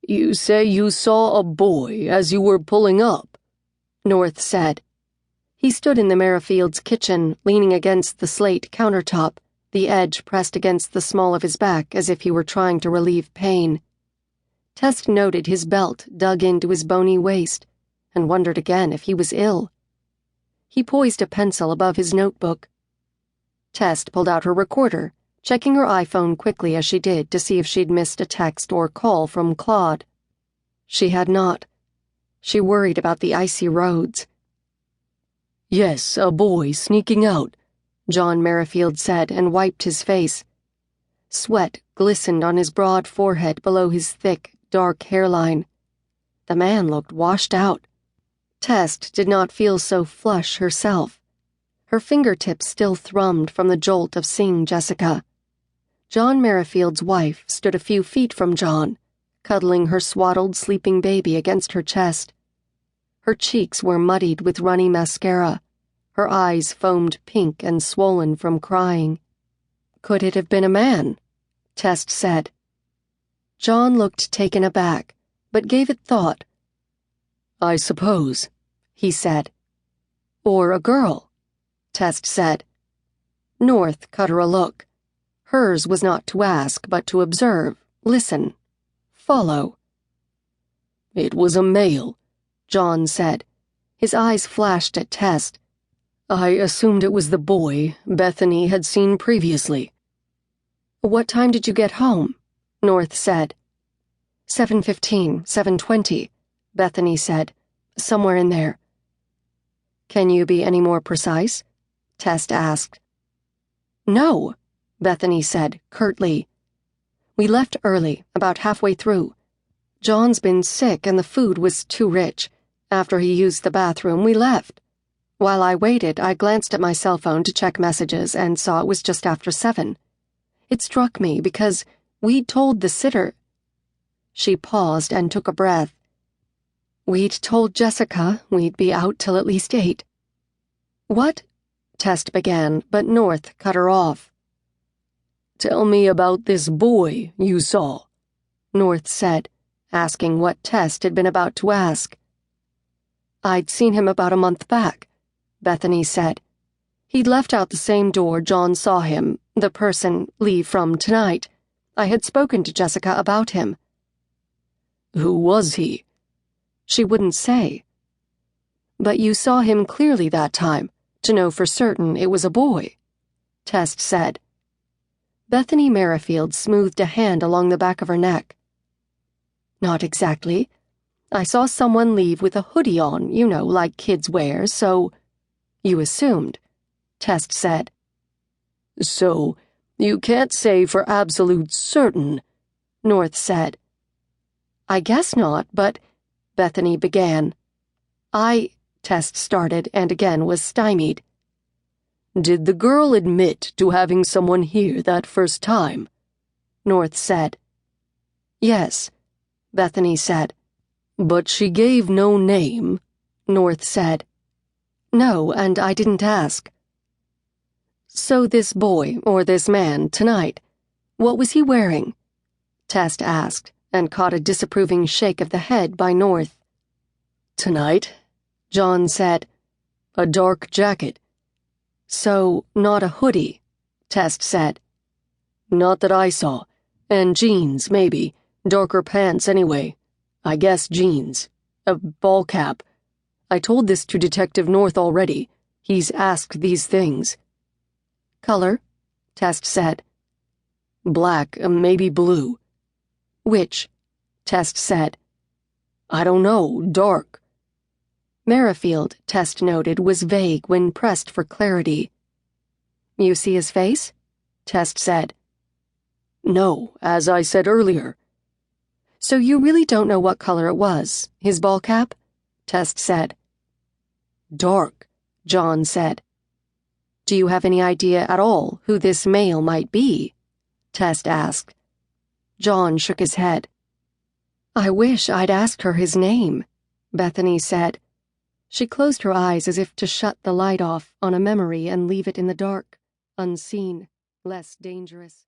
You say you saw a boy as you were pulling up, North said. He stood in the Merrifield's kitchen, leaning against the slate countertop, the edge pressed against the small of his back as if he were trying to relieve pain. Test noted his belt dug into his bony waist and wondered again if he was ill. He poised a pencil above his notebook. Test pulled out her recorder, checking her iPhone quickly as she did to see if she'd missed a text or call from Claude. She had not. She worried about the icy roads. "Yes, a boy sneaking out," John Merrifield said and wiped his face. Sweat glistened on his broad forehead below his thick, dark hairline. The man looked washed out. Test did not feel so flush herself. Her fingertips still thrummed from the jolt of seeing Jessica. John Merrifield's wife stood a few feet from John, cuddling her swaddled sleeping baby against her chest. Her cheeks were muddied with runny mascara. Her eyes foamed pink and swollen from crying. "Could it have been a man?" Test said. John looked taken aback, but gave it thought. "I suppose," he said. "Or a girl," Test said. North cut her a look. Hers was not to ask, but to observe, listen, follow. "It was a male," John said. His eyes flashed at Test. "I assumed it was the boy Bethany had seen previously." "What time did you get home?" North said. 7:15, 7:20, Bethany said. "Somewhere in there." "Can you be any more precise?" Test asked. "No," Bethany said, curtly. "We left early, about halfway through. John's been sick and the food was too rich. After he used the bathroom, we left. While I waited, I glanced at my cell phone to check messages and saw it was just after 7. It struck me because we'd told the sitter—" She paused and took a breath. "We'd told Jessica we'd be out till at least 8. "What?" Test began, but North cut her off. "Tell me about this boy you saw," North said, asking what Test had been about to ask. "I'd seen him about a month back," Bethany said. "He'd left out the same door John saw him, the person, leave from tonight. I had spoken to Jessica about him." "Who was he?" She wouldn't say. "But you saw him clearly that time, to know for certain it was a boy," Test said. Bethany Merrifield smoothed a hand along the back of her neck. "Not exactly. I saw someone leave with a hoodie on, you know, like kids wear, so—" "You assumed," Test said. "So, you can't say for absolute certain," North said. "I guess not, but—" Bethany began. Test started and again was stymied. "Did the girl admit to having someone here that first time?" North said. "Yes," Bethany said. "But she gave no name," North said. "No, and I didn't ask." "So this boy, or this man, tonight, what was he wearing?" Test asked, and caught a disapproving shake of the head by North. "Tonight," John said. "A dark jacket." "So, not a hoodie," Test said. "Not that I saw. And jeans, maybe. Darker pants anyway. I guess jeans. A ball cap. I told this to Detective North already. He's asked these things." "Color?" Test said. "Black, maybe blue." "Which?" Test said. "I don't know. Dark." Merrifield, Test noted, was vague when pressed for clarity. "You see his face?" Test said. "No, as I said earlier." "So you really don't know what color it was, his ball cap?" Test said. "Dark," John said. "Do you have any idea at all who this male might be?" Test asked. John shook his head. "I wish I'd asked her his name," Bethany said. She closed her eyes as if to shut the light off on a memory and leave it in the dark, unseen, less dangerous.